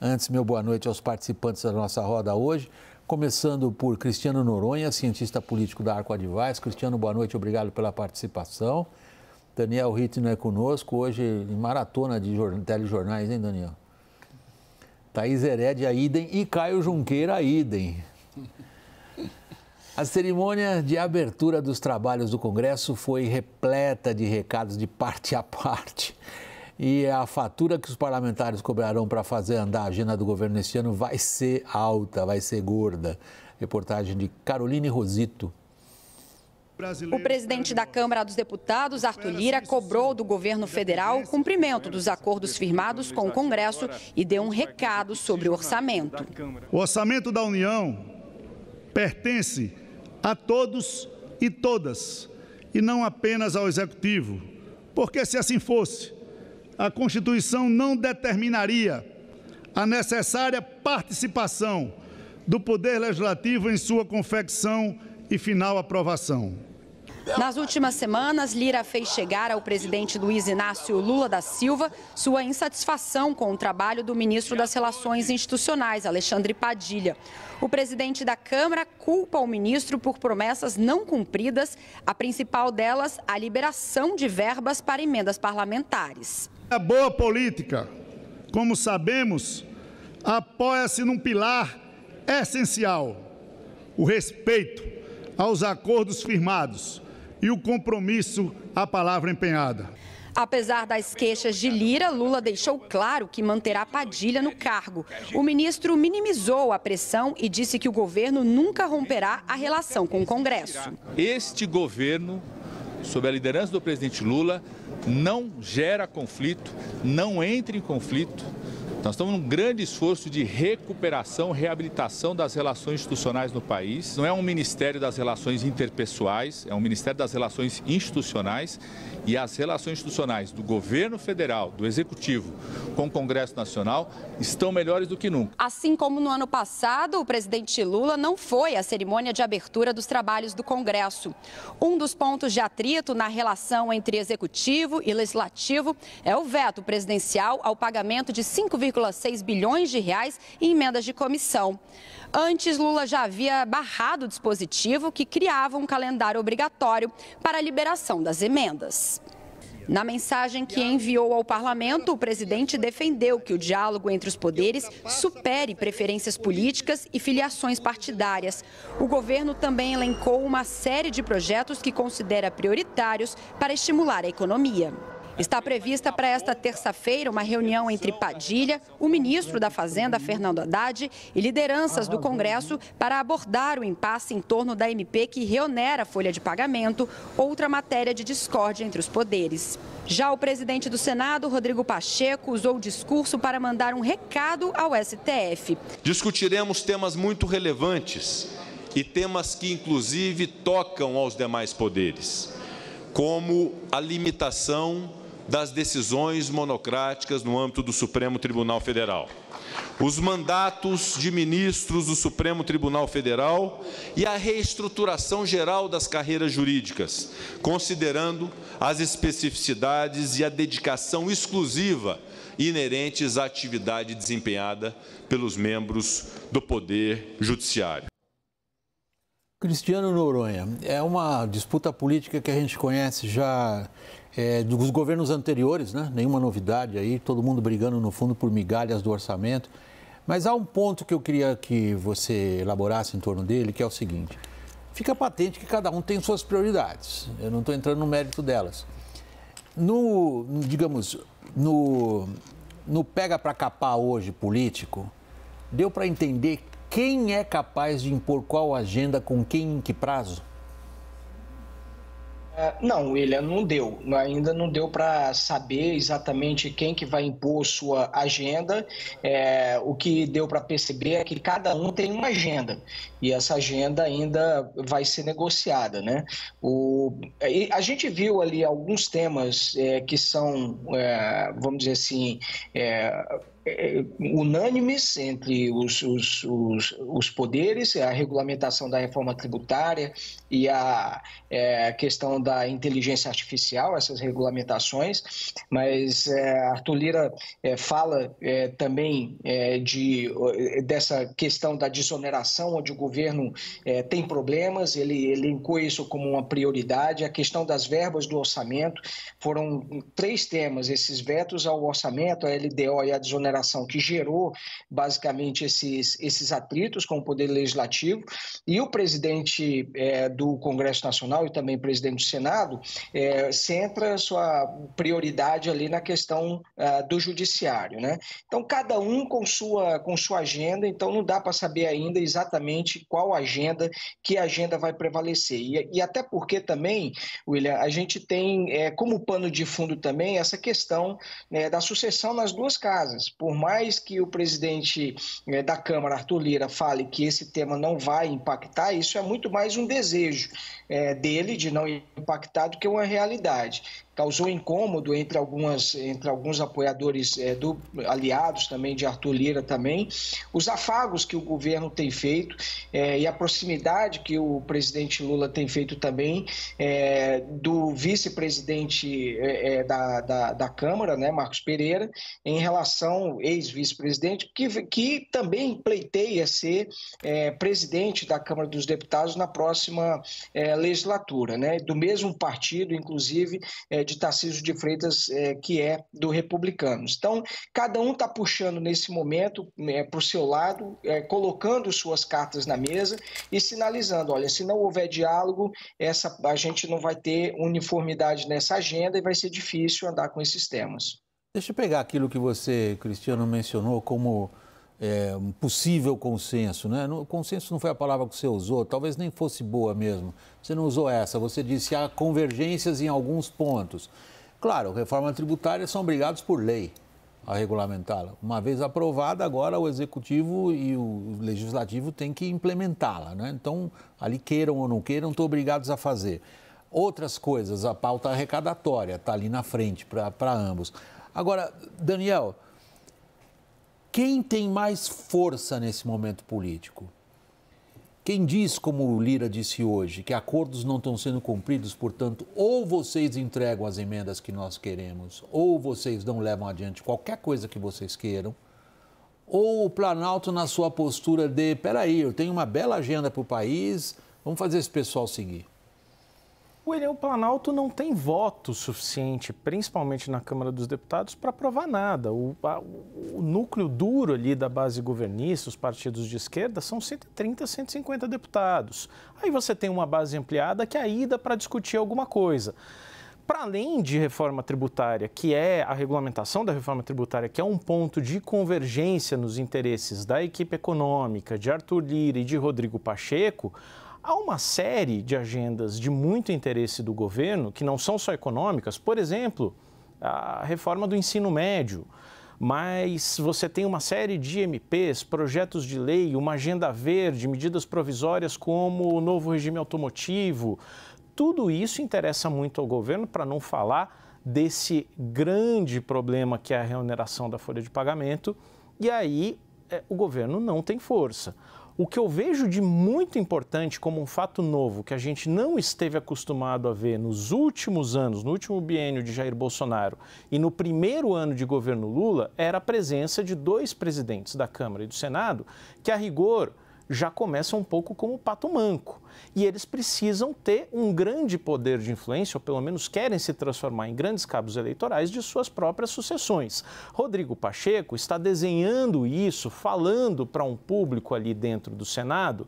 Antes, meu boa noite aos participantes da nossa roda hoje, começando por Cristiano Noronha, cientista político da Arco Advice. Cristiano, boa noite, obrigado pela participação. Daniel Rittner é conosco, hoje em maratona de telejornais, hein, Daniel? Thaís Herédia, idem, e Caio Junqueira, idem. A cerimônia de abertura dos trabalhos do Congresso foi repleta de recados de parte a parte. E a fatura que os parlamentares cobrarão para fazer andar a agenda do governo neste ano vai ser alta, vai ser gorda. Reportagem de Caroline Rosito. O presidente da Câmara dos Deputados, Arthur Lira, cobrou do governo federal o cumprimento dos acordos firmados com o Congresso e deu um recado sobre o orçamento. O orçamento da União pertence a todos e todas, e não apenas ao Executivo, porque se assim fosse, a Constituição não determinaria a necessária participação do Poder Legislativo em sua confecção e final aprovação. Nas últimas semanas, Lira fez chegar ao presidente Luiz Inácio Lula da Silva sua insatisfação com o trabalho do ministro das Relações Institucionais, Alexandre Padilha. O presidente da Câmara culpa o ministro por promessas não cumpridas, a principal delas, a liberação de verbas para emendas parlamentares. A boa política, como sabemos, apoia-se num pilar essencial: o respeito aos acordos firmados e o compromisso à palavra empenhada. Apesar das queixas de Lira, Lula deixou claro que manterá Padilha no cargo. O ministro minimizou a pressão e disse que o governo nunca romperá a relação com o Congresso. Este governo, sob a liderança do presidente Lula, não gera conflito, não entra em conflito. Nós estamos num grande esforço de recuperação, reabilitação das relações institucionais no país. Não é um Ministério das Relações Interpessoais, é um Ministério das Relações Institucionais. E as relações institucionais do governo federal, do Executivo, com o Congresso Nacional, estão melhores do que nunca. Assim como no ano passado, o presidente Lula não foi à cerimônia de abertura dos trabalhos do Congresso. Um dos pontos de atrito na relação entre Executivo e Legislativo é o veto presidencial ao pagamento de 5,6 bilhões de reais em emendas de comissão. Antes, Lula já havia barrado o dispositivo que criava um calendário obrigatório para a liberação das emendas. Na mensagem que enviou ao parlamento, o presidente defendeu que o diálogo entre os poderes supere preferências políticas e filiações partidárias. O governo também elencou uma série de projetos que considera prioritários para estimular a economia. Está prevista para esta terça-feira uma reunião entre Padilha, o ministro da Fazenda, Fernando Haddad, e lideranças do Congresso para abordar o impasse em torno da MP que reonera a folha de pagamento, outra matéria de discórdia entre os poderes. Já o presidente do Senado, Rodrigo Pacheco, usou o discurso para mandar um recado ao STF. Discutiremos temas muito relevantes e temas que, inclusive, tocam aos demais poderes, como a limitação das decisões monocráticas no âmbito do Supremo Tribunal Federal, os mandatos de ministros do Supremo Tribunal Federal e a reestruturação geral das carreiras jurídicas, considerando as especificidades e a dedicação exclusiva inerentes à atividade desempenhada pelos membros do Poder Judiciário. Cristiano Noronha, é uma disputa política que a gente conhece já dos governos anteriores, né? Nenhuma novidade aí, todo mundo brigando no fundo por migalhas do orçamento. Mas há um ponto que eu queria que você elaborasse em torno dele, que é o seguinte: fica patente que cada um tem suas prioridades, eu não estou entrando no mérito delas. No pega para capar hoje político, deu para entender quem é capaz de impor qual agenda, com quem, em que prazo? Não, William, não deu. Ainda não deu para saber exatamente quem que vai impor sua agenda. O que deu para perceber é que cada um tem uma agenda e essa agenda ainda vai ser negociada, né? A gente viu ali alguns temas que são, vamos dizer assim, unânimes entre os poderes, a regulamentação da reforma tributária e a questão da inteligência artificial, essas regulamentações, mas Arthur Lira fala também dessa questão da desoneração, onde o governo tem problemas, ele elencou isso como uma prioridade, a questão das verbas do orçamento, foram 3 temas, esses vetos ao orçamento, a LDO e a desoneração, que gerou basicamente esses atritos com o Poder Legislativo, e o presidente do Congresso Nacional e também presidente do Senado centra sua prioridade ali na questão do Judiciário, né? Então, cada um com sua agenda, então não dá para saber ainda exatamente qual agenda, que agenda vai prevalecer. E até porque também, William, a gente tem como pano de fundo também essa questão da sucessão nas 2 casas. Por mais que o presidente da Câmara, Arthur Lira, fale que esse tema não vai impactar, isso é muito mais um desejo dele de não impactar do que uma realidade. Causou incômodo entre alguns apoiadores aliados também de Arthur Lira também, os afagos que o governo tem feito e a proximidade que o presidente Lula tem feito também do vice-presidente da Câmara, né, Marcos Pereira, em relação, ex-vice-presidente, que também pleiteia ser presidente da Câmara dos Deputados na próxima legislatura, né, do mesmo partido, inclusive, de Tarcísio de Freitas, que é do Republicanos. Então, cada um está puxando nesse momento para o seu lado, colocando suas cartas na mesa e sinalizando, olha, se não houver diálogo, a gente não vai ter uniformidade nessa agenda e vai ser difícil andar com esses temas. Deixa eu pegar aquilo que você, Cristiano, mencionou como um possível consenso, né? Consenso não foi a palavra que você usou, talvez nem fosse boa mesmo. Você não usou essa, você disse há convergências em alguns pontos. Claro, reforma tributária são obrigados por lei a regulamentá-la. Uma vez aprovada, agora o Executivo e o Legislativo têm que implementá-la, né? Então, ali queiram ou não queiram, estão obrigados a fazer. Outras coisas, a pauta arrecadatória está ali na frente para ambos. Agora, Daniel, quem tem mais força nesse momento político? Quem diz, como o Lira disse hoje, que acordos não estão sendo cumpridos, portanto, ou vocês entregam as emendas que nós queremos, ou vocês não levam adiante qualquer coisa que vocês queiram, ou o Planalto na sua postura de, peraí, eu tenho uma bela agenda para o país, vamos fazer esse pessoal seguir. William, o Planalto não tem voto suficiente, principalmente na Câmara dos Deputados, para aprovar nada. O núcleo duro ali da base governista, os partidos de esquerda, são 130, 150 deputados. Aí você tem uma base ampliada que aí dá para discutir alguma coisa. Para além de reforma tributária, que é a regulamentação da reforma tributária, que é um ponto de convergência nos interesses da equipe econômica, de Arthur Lira e de Rodrigo Pacheco, há uma série de agendas de muito interesse do governo, que não são só econômicas, por exemplo, a reforma do ensino médio, mas você tem uma série de MPs, projetos de lei, uma agenda verde, medidas provisórias como o novo regime automotivo. Tudo isso interessa muito ao governo, para não falar desse grande problema que é a reoneração da folha de pagamento, e aí o governo não tem força. O que eu vejo de muito importante como um fato novo, que a gente não esteve acostumado a ver nos últimos anos, no último biênio de Jair Bolsonaro e no primeiro ano de governo Lula, era a presença de 2 presidentes da Câmara e do Senado, que a rigor já começam um pouco como pato manco. E eles precisam ter um grande poder de influência, ou pelo menos querem se transformar em grandes cabos eleitorais de suas próprias sucessões. Rodrigo Pacheco está desenhando isso, falando para um público ali dentro do Senado,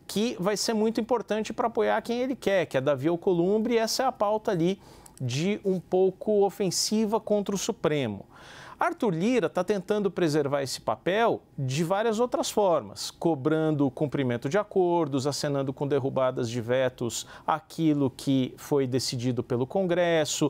que vai ser muito importante para apoiar quem ele quer, que é Davi Alcolumbre, e essa é a pauta ali de um pouco ofensiva contra o Supremo. Arthur Lira está tentando preservar esse papel de várias outras formas, cobrando o cumprimento de acordos, acenando com derrubadas de vetos aquilo que foi decidido pelo Congresso.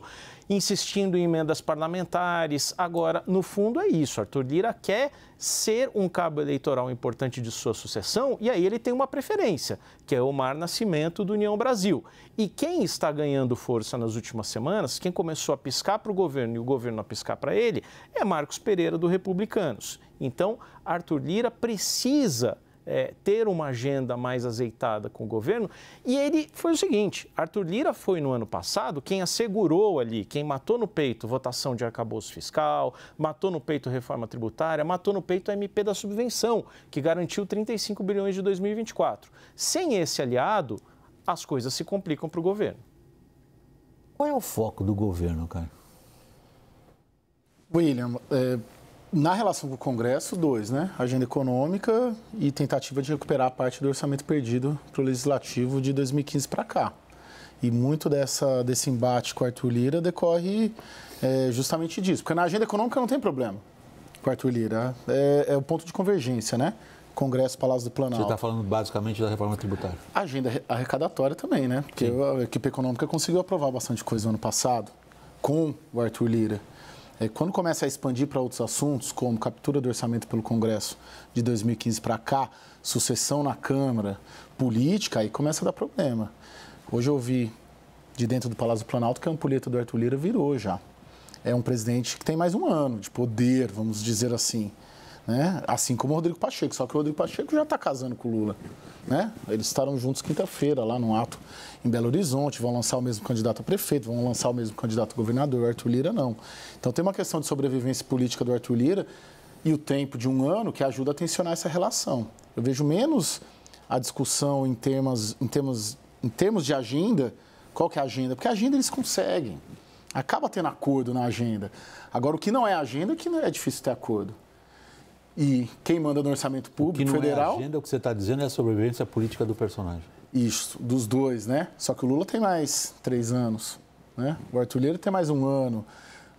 insistindo em emendas parlamentares. Agora, no fundo, é isso. Arthur Lira quer ser um cabo eleitoral importante de sua sucessão e aí ele tem uma preferência, que é Omar Nascimento, do União Brasil. E quem está ganhando força nas últimas semanas, quem começou a piscar para o governo e o governo a piscar para ele, é Marcos Pereira, do Republicanos. Então, Arthur Lira precisa ter uma agenda mais azeitada com o governo. E ele foi o seguinte, Arthur Lira foi no ano passado quem assegurou ali, quem matou no peito votação de arcabouço fiscal, matou no peito reforma tributária, matou no peito a MP da subvenção, que garantiu 35 bilhões de 2024. Sem esse aliado, as coisas se complicam para o governo. Qual é o foco do governo, cara? William, na relação com o Congresso, dois, né? Agenda econômica e tentativa de recuperar a parte do orçamento perdido para o Legislativo de 2015 para cá. E muito desse embate com o Arthur Lira decorre justamente disso. Porque na agenda econômica não tem problema com o Arthur Lira. É o ponto de convergência, né? Congresso, Palácio do Planalto. Você está falando basicamente da reforma tributária. A agenda arrecadatória também, né? Porque a equipe econômica conseguiu aprovar bastante coisa no ano passado com o Arthur Lira. Quando começa a expandir para outros assuntos, como captura do orçamento pelo Congresso de 2015 para cá, sucessão na Câmara, política, aí começa a dar problema. Hoje eu vi de dentro do Palácio do Planalto que a ampulheta do Arthur Lira virou já. É um presidente que tem mais um ano de poder, vamos dizer assim. Né? Assim como o Rodrigo Pacheco, só que o Rodrigo Pacheco já está casando com o Lula. Né? Eles estarão juntos quinta-feira, lá no ato em Belo Horizonte, vão lançar o mesmo candidato a prefeito, vão lançar o mesmo candidato a governador, o Arthur Lira não. Então tem uma questão de sobrevivência política do Arthur Lira e o tempo de um ano que ajuda a tensionar essa relação. Eu vejo menos a discussão em termos de agenda. Qual que é a agenda? Porque a agenda eles conseguem. Acaba tendo acordo na agenda. Agora, o que não é agenda é que é difícil ter acordo. E quem manda no orçamento público federal... O que não é agenda, o que você está dizendo é a sobrevivência política do personagem. Isso, dos dois, né? Só que o Lula tem mais 3 anos, né? O Arthur Lira tem mais 1 ano.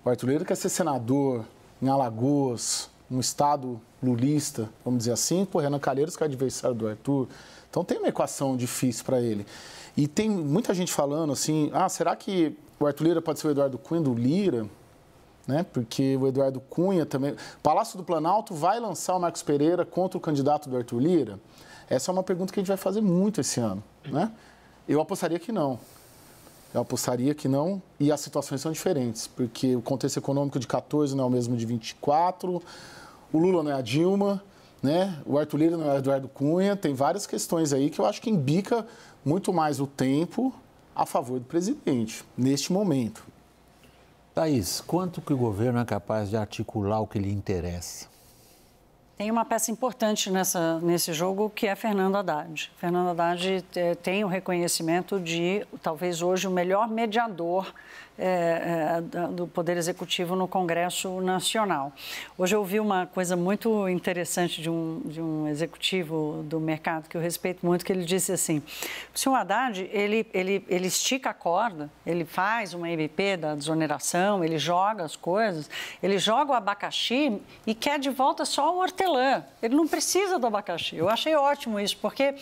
O Arthur Lira quer ser senador em Alagoas, um estado lulista, vamos dizer assim. Pô, Renan Calheiros, que é adversário do Arthur. Então tem uma equação difícil para ele. E tem muita gente falando assim, será que o Arthur Lira pode ser o Eduardo Cunha do Lira? Né? Porque o Eduardo Cunha também... Palácio do Planalto vai lançar o Marcos Pereira contra o candidato do Arthur Lira? Essa é uma pergunta que a gente vai fazer muito esse ano. Né? Eu apostaria que não. E as situações são diferentes, porque o contexto econômico de 14 não é o mesmo de 24, o Lula não é a Dilma, né? O Arthur Lira não é o Eduardo Cunha, tem várias questões aí que eu acho que embica muito mais o tempo a favor do presidente, neste momento. Thaís, quanto que o governo é capaz de articular o que lhe interessa? Tem uma peça importante nesse jogo que é Fernando Haddad. Fernando Haddad tem o reconhecimento de, talvez hoje, o melhor mediador do Poder Executivo no Congresso Nacional. Hoje eu ouvi uma coisa muito interessante de um executivo do mercado que eu respeito muito, que ele disse assim, o senhor Haddad, ele estica a corda, ele faz uma MP da desoneração, ele joga as coisas, ele joga o abacaxi e quer de volta só o hortelã. Ele não precisa do abacaxi. Eu achei ótimo isso, porque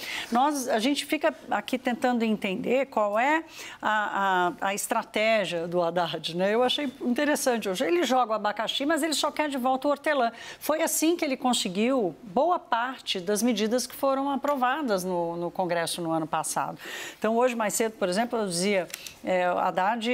a gente fica aqui tentando entender qual é a estratégia do Haddad, né? Eu achei interessante. Hoje ele joga o abacaxi, mas ele só quer de volta o hortelã. Foi assim que ele conseguiu boa parte das medidas que foram aprovadas no Congresso no ano passado. Então, hoje, mais cedo, por exemplo, eu dizia, o Haddad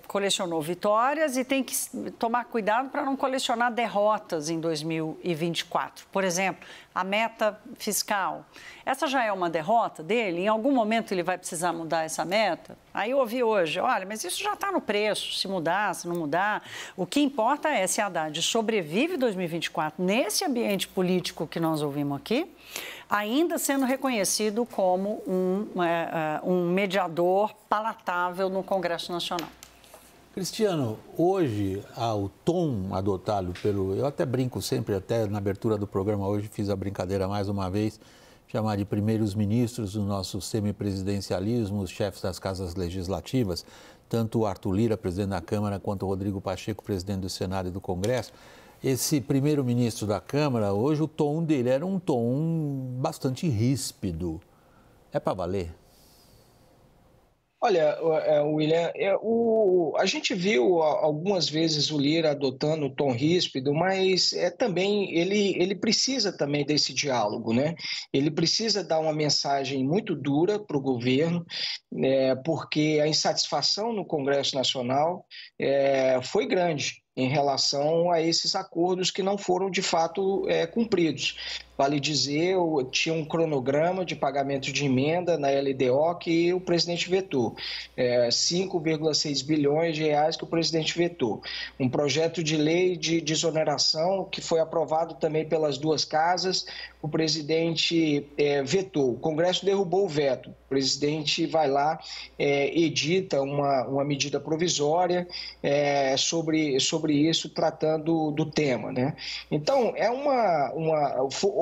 colecionou vitórias e tem que tomar cuidado para não colecionar derrotas em 2024. Por exemplo, a meta fiscal. Essa já é uma derrota dele? Em algum momento ele vai precisar mudar essa meta? Aí eu ouvi hoje, olha, mas isso já está no preço, se mudar, se não mudar. O que importa é se Haddad sobrevive 2024 nesse ambiente político que nós ouvimos aqui, ainda sendo reconhecido como um mediador palatável no Congresso Nacional. Cristiano, hoje o tom adotado eu até brinco sempre, até na abertura do programa hoje fiz a brincadeira mais uma vez, chamar de primeiros ministros do nosso semipresidencialismo, os chefes das casas legislativas, tanto o Arthur Lira, presidente da Câmara, quanto o Rodrigo Pacheco, presidente do Senado e do Congresso. Esse primeiro-ministro da Câmara, hoje o tom dele era um tom bastante ríspido. É para valer? Olha, William, a gente viu algumas vezes o Lira adotando o tom ríspido, mas também ele precisa também desse diálogo, né? Ele precisa dar uma mensagem muito dura para o governo, porque a insatisfação no Congresso Nacional foi grande em relação a esses acordos que não foram de fato cumpridos. Vale dizer, tinha um cronograma de pagamento de emenda na LDO que o presidente vetou. 5,6 bilhões de reais que o presidente vetou. Um projeto de lei de desoneração que foi aprovado também pelas duas casas, o presidente vetou. O Congresso derrubou o veto. O presidente vai lá, edita uma medida provisória sobre isso, tratando do tema, né? Então,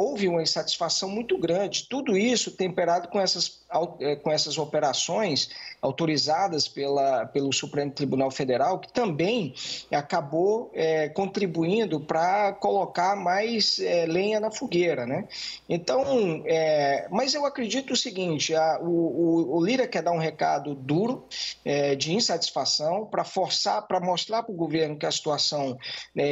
houve uma insatisfação muito grande. Tudo isso temperado com essas operações autorizadas pelo Supremo Tribunal Federal, que também acabou contribuindo para colocar mais lenha na fogueira, né? Então, mas eu acredito o seguinte, o Lira quer dar um recado duro de insatisfação para mostrar para o governo que a situação,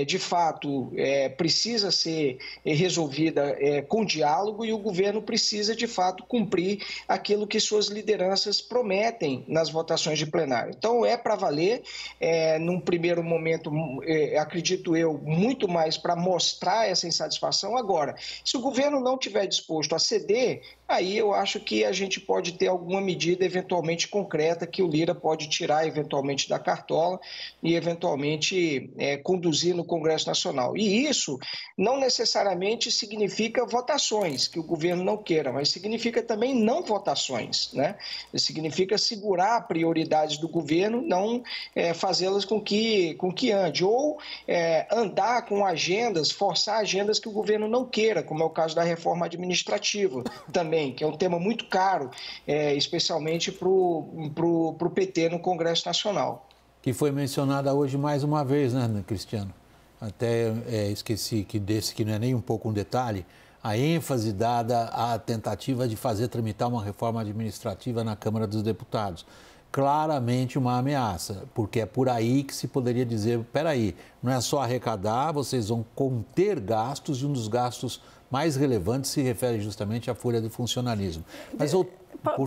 de fato, precisa ser resolvida com diálogo e o governo precisa, de fato, cumprir aquilo que suas lideranças prometem nas votações de plenário. Então, para valer, num primeiro momento, acredito eu, muito mais para mostrar essa insatisfação. Agora, se o governo não estiver disposto a ceder, aí eu acho que a gente pode ter alguma medida eventualmente concreta que o Lira pode tirar eventualmente da cartola e eventualmente conduzir no Congresso Nacional. E isso não necessariamente significa votações que o governo não queira, mas significa também não votações, né? Significa segurar prioridades do governo, não fazê-las com que ande, ou andar com agendas, forçar agendas que o governo não queira, como é o caso da reforma administrativa também, que é um tema muito caro, especialmente para o PT no Congresso Nacional. Que foi mencionada hoje mais uma vez, né, Cristiano? Até esqueci que não é nem um pouco um detalhe, a ênfase dada à tentativa de fazer tramitar uma reforma administrativa na Câmara dos Deputados. Claramente uma ameaça, porque é por aí que se poderia dizer, peraí, não é só arrecadar, vocês vão conter gastos e um dos gastos mais relevantes se refere justamente à folha de funcionalismo. Mas, por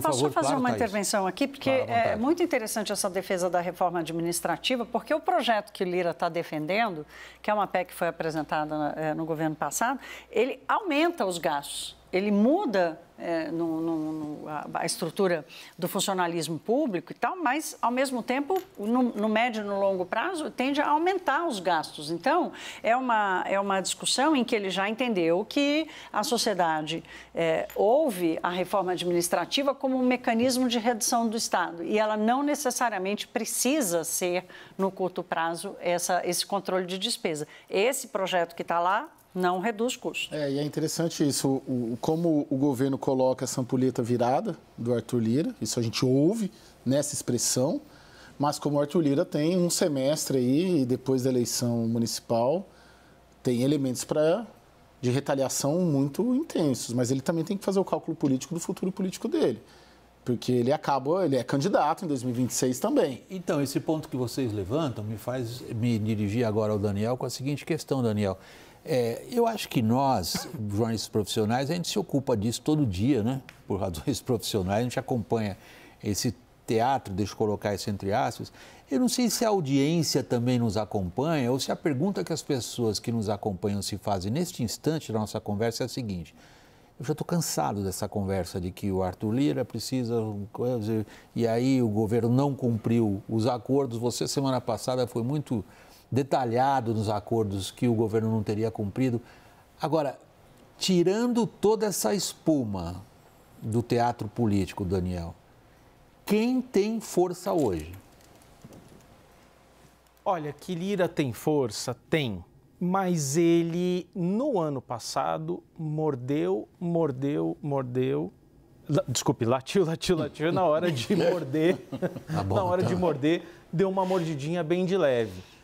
Posso favor, fazer claro, uma Thaís. intervenção aqui? Porque é muito interessante essa defesa da reforma administrativa, porque o projeto que o Lira está defendendo, que é uma PEC que foi apresentada no governo passado, ele aumenta os gastos. Ele muda a estrutura do funcionalismo público e tal, mas, ao mesmo tempo, no médio e no longo prazo, tende a aumentar os gastos. Então, é uma discussão em que ele já entendeu que a sociedade ouve a reforma administrativa como um mecanismo de redução do Estado e ela não necessariamente precisa ser, no curto prazo, esse controle de despesa. Esse projeto que está lá não reduz custos. E é interessante isso, como o governo coloca essa ampulheta virada do Arthur Lira, isso a gente ouve nessa expressão, mas como o Arthur Lira tem um semestre aí, e depois da eleição municipal, tem elementos de retaliação muito intensos, mas ele também tem que fazer o cálculo político do futuro político dele, porque ele é candidato em 2026 também. Então, esse ponto que vocês levantam me faz me dirigir agora ao Daniel com a seguinte questão, Daniel. Eu acho que nós, jornalistas profissionais, a gente se ocupa disso todo dia, né? Por razões profissionais, a gente acompanha esse teatro, deixa eu colocar isso entre aspas. Eu não sei se a audiência também nos acompanha ou se a pergunta que as pessoas que nos acompanham se fazem neste instante da nossa conversa é a seguinte. Eu já estou cansado dessa conversa de que o Arthur Lira precisa... E aí o governo não cumpriu os acordos. Você, semana passada, foi muito detalhado nos acordos que o governo não teria cumprido. Agora, tirando toda essa espuma do teatro político, Daniel, quem tem força hoje? Olha, que Lira tem força? Tem. Mas ele, no ano passado, mordeu. Desculpe, latiu. Na hora de morder, de morder, deu uma mordidinha bem de leve.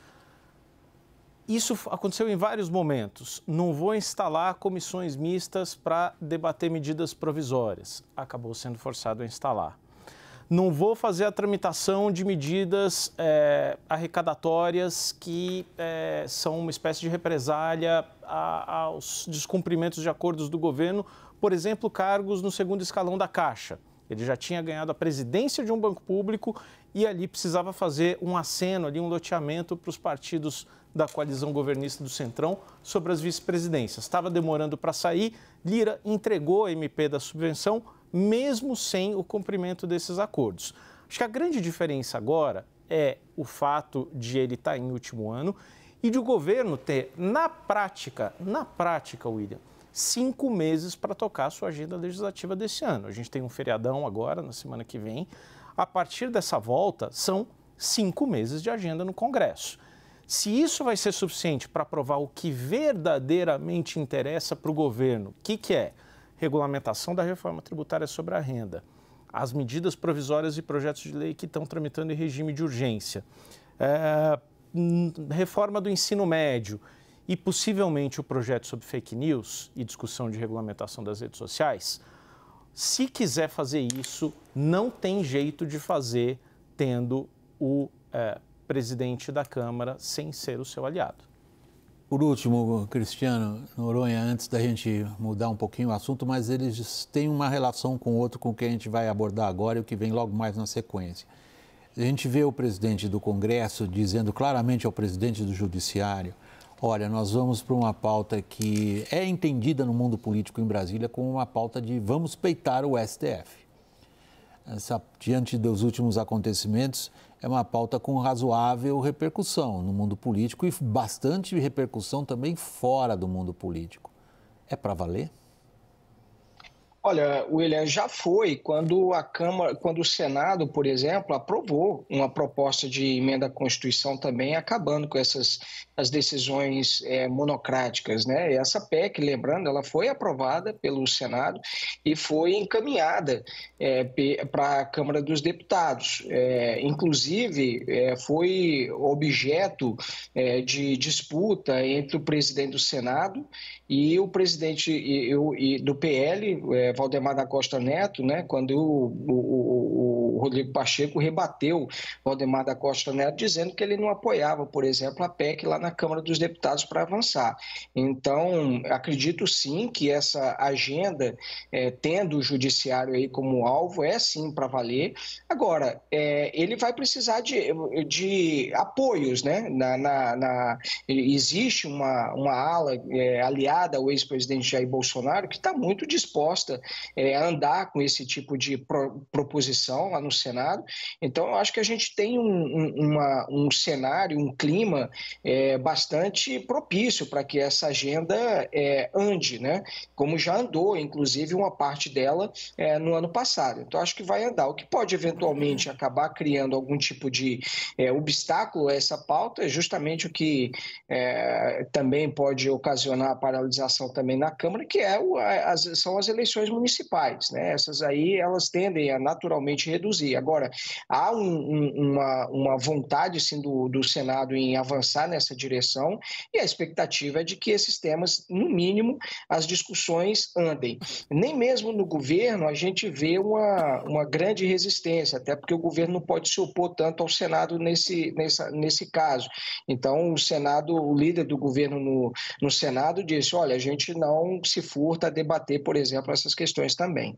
Isso aconteceu em vários momentos. Não vou instalar comissões mistas para debater medidas provisórias. Acabou sendo forçado a instalar. não vou fazer a tramitação de medidas arrecadatórias que são uma espécie de represália aos descumprimentos de acordos do governo, por exemplo, cargos no segundo escalão da Caixa. Ele já tinha ganhado a presidência de um banco público e ali precisava fazer um aceno, ali, um loteamento para os partidos da coalizão governista do Centrão sobre as vice-presidências. Estava demorando para sair, Lira entregou a MP da subvenção, mesmo sem o cumprimento desses acordos. Acho que a grande diferença agora é o fato de ele estar em último ano e de o governo ter, na prática, William, 5 meses para tocar a sua agenda legislativa desse ano. A gente tem um feriadão agora, na semana que vem. A partir dessa volta, são 5 meses de agenda no Congresso. Se isso vai ser suficiente para aprovar o que verdadeiramente interessa para o governo, o que é? Regulamentação da reforma tributária sobre a renda, as medidas provisórias e projetos de lei que estão tramitando em regime de urgência, reforma do ensino médio e possivelmente o projeto sobre fake news e discussão de regulamentação das redes sociais, se quiser fazer isso, não tem jeito de fazer tendo o presidente da Câmara sem ser o seu aliado. Por último, Cristiano Noronha, antes da gente mudar um pouquinho o assunto, mas eles têm uma relação com o outro com o que a gente vai abordar agora e o que vem logo mais na sequência. A gente vê o presidente do Congresso dizendo claramente ao presidente do Judiciário: olha, nós vamos para uma pauta que é entendida no mundo político em Brasília como uma pauta de vamos peitar o STF. Diante dos últimos acontecimentos, é uma pauta com razoável repercussão no mundo político e bastante repercussão também fora do mundo político. É para valer? Olha, William, já foi quando a Câmara, quando o Senado, por exemplo, aprovou uma proposta de emenda à Constituição também, acabando com as decisões monocráticas, né? E essa PEC, lembrando, ela foi aprovada pelo Senado e foi encaminhada para a Câmara dos Deputados. Inclusive, foi objeto de disputa entre o presidente do Senado e o presidente do PL, Valdemar da Costa Neto, né, quando o Rodrigo Pacheco rebateu Valdemar da Costa Neto, dizendo que ele não apoiava, por exemplo, a PEC lá na Câmara dos Deputados para avançar. Então, acredito sim que essa agenda, tendo o Judiciário aí como alvo, é sim para valer. Agora, ele vai precisar de apoios, né? Existe uma ala aliada ao ex-presidente Jair Bolsonaro que está muito disposta a andar com esse tipo de proposição lá no Senado. Então, eu acho que a gente tem um cenário, um clima bastante propício para que essa agenda ande, né? Como já andou, inclusive, uma parte dela no ano passado. Então, acho que vai andar. O que pode, eventualmente, acabar criando algum tipo de obstáculo a essa pauta é justamente o que também pode ocasionar a paralisação também na Câmara, que são as eleições municipais, né? Essas aí, elas tendem a naturalmente reduzir. Agora, há uma vontade, sim, do Senado em avançar nessa direção e a expectativa é de que esses temas, no mínimo, as discussões andem. Nem mesmo no governo a gente vê uma grande resistência, até porque o governo não pode se opor tanto ao Senado nesse caso. Então, o líder do governo no Senado disse: olha, a gente não se furta a debater, por exemplo, essas questões também.